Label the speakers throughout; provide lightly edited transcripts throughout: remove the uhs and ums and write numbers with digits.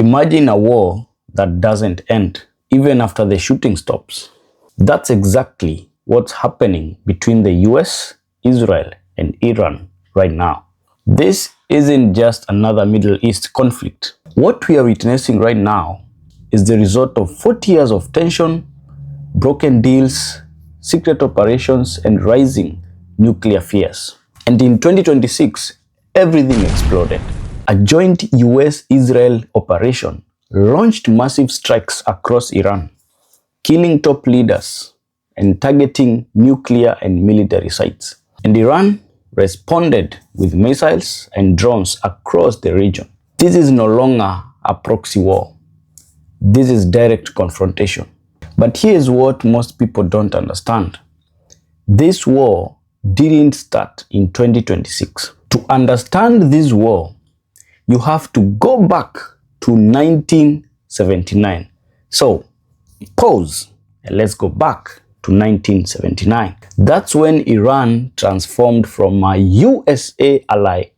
Speaker 1: Imagine a war that doesn't end, even after the shooting stops. That's exactly what's happening between the US, Israel, and Iran right now. This isn't just another Middle East conflict. What we are witnessing right now is the result of 40 years of tension, broken deals, secret operations, and rising nuclear fears. And in 2026, everything exploded. A joint US-Israel operation launched massive strikes across Iran, killing top leaders and targeting nuclear and military sites. And Iran responded with missiles and drones across the region. This is no longer a proxy war. This is direct confrontation. But here's what most people don't understand. This war didn't start in 2026. To understand this war, you have to go back to 1979. So, pause and let's go back to 1979. That's when Iran transformed from a USA ally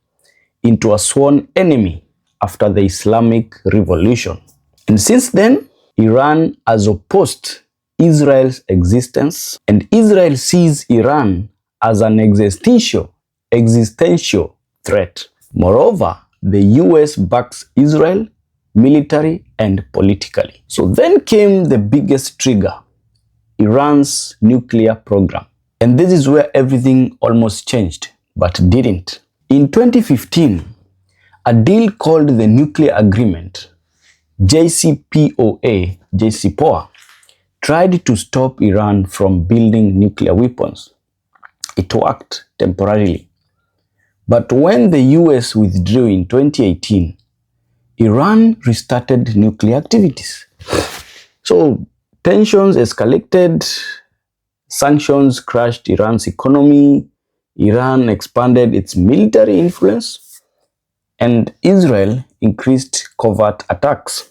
Speaker 1: into a sworn enemy after the Islamic Revolution. And since then, Iran has opposed Israel's existence, and Israel sees Iran as an existential threat. Moreover, the US backs Israel military and politically. So then came the biggest trigger, Iran's nuclear program. And this is where everything almost changed, but didn't. In 2015, a deal called the Nuclear Agreement, JCPOA, tried to stop Iran from building nuclear weapons. It worked temporarily. But when the US withdrew in 2018, Iran restarted nuclear activities. So tensions escalated, sanctions crushed Iran's economy, Iran expanded its military influence, and Israel increased covert attacks.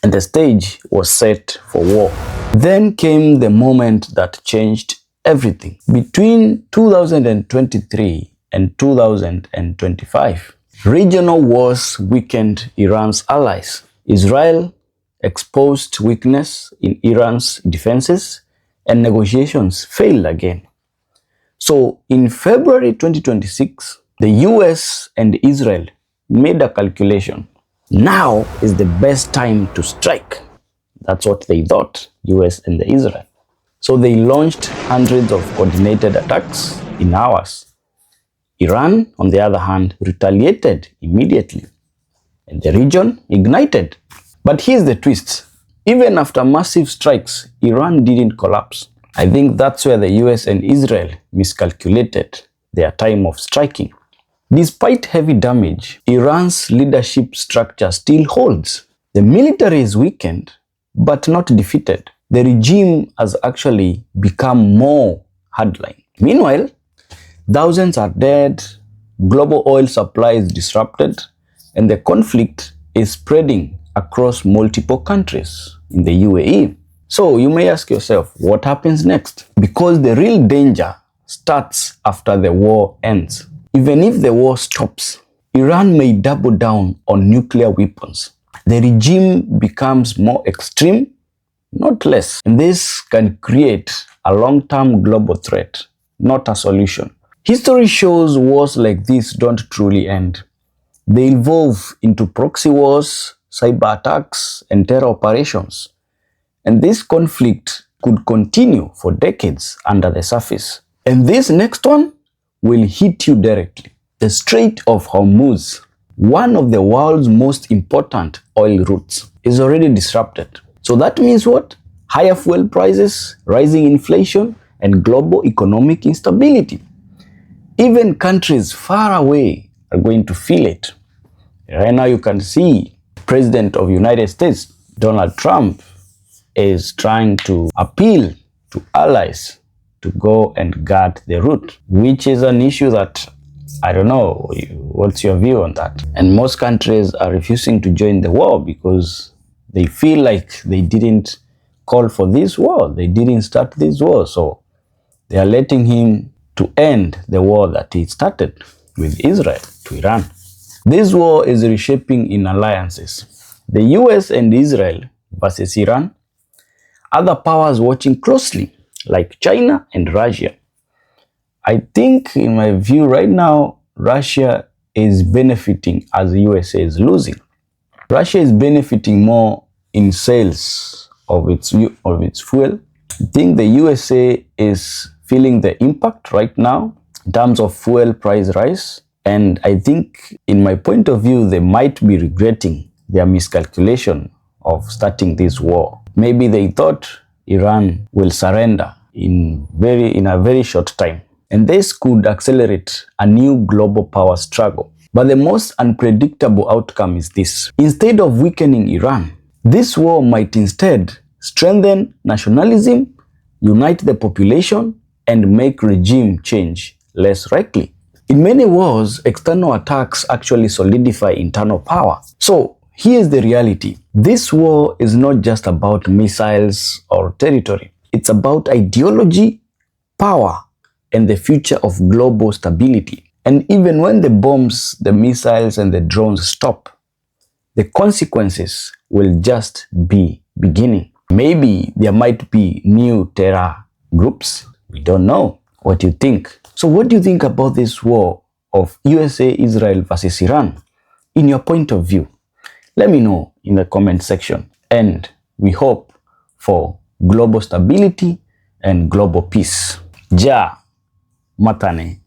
Speaker 1: And the stage was set for war. Then came the moment that changed everything. Between 2023 and 2025, regional wars weakened Iran's allies. Israel exposed weakness in Iran's defenses, and negotiations failed again. So in February 2026, the US and Israel made a calculation. Now is the best time to strike. That's what they thought, US and Israel. So they launched hundreds of coordinated attacks in hours. Iran, on the other hand, retaliated immediately, and the region ignited. But here's the twist. Even after massive strikes, Iran didn't collapse. I think that's where the US and Israel miscalculated their time of striking. Despite heavy damage, Iran's leadership structure still holds. The military is weakened, but not defeated. The regime has actually become more hardline. Meanwhile, thousands are dead, global oil supply is disrupted, and the conflict is spreading across multiple countries in the UAE. So you may ask yourself, what happens next? Because the real danger starts after the war ends. Even if the war stops, Iran may double down on nuclear weapons. The regime becomes more extreme, not less. And this can create a long-term global threat, not a solution. History shows wars like this don't truly end. They evolve into proxy wars, cyber attacks, and terror operations. And this conflict could continue for decades under the surface. And this next one will hit you directly. The Strait of Hormuz, one of the world's most important oil routes, is already disrupted. So that means what? Higher fuel prices, rising inflation, and global economic instability. Even countries far away are going to feel it. Right now you can see President of the United States, Donald Trump, is trying to appeal to allies to go and guard the route, which is an issue that, I don't know, what's your view on that? And most countries are refusing to join the war because they feel like they didn't call for this war, they didn't start this war, so they are letting him to end the war that he started with Israel to Iran. This war is reshaping in alliances. the US and Israel versus Iran, other powers watching closely like China and Russia. I think in my view right now, Russia is benefiting as the USA is losing. Russia is benefiting more in sales of its fuel. I think the USA is feeling the impact right now in terms of fuel price rise. And I think in my point of view, they might be regretting their miscalculation of starting this war. Maybe they thought Iran will surrender in a very short time. And this could accelerate a new global power struggle. But the most unpredictable outcome is this. Instead of weakening Iran, this war might instead strengthen nationalism, unite the population, and make regime change less likely. In many wars, external attacks actually solidify internal power. So here's the reality. This war is not just about missiles or territory. It's about ideology, power, and the future of global stability. And even when the bombs, the missiles, and the drones stop, the consequences will just be beginning. Maybe there might be new terror groups. We don't know. What do you think? So what do you think about this war of USA, Israel versus Iran? In your point of view, let me know in the comment section. And we hope for global stability and global peace. Ja Matane.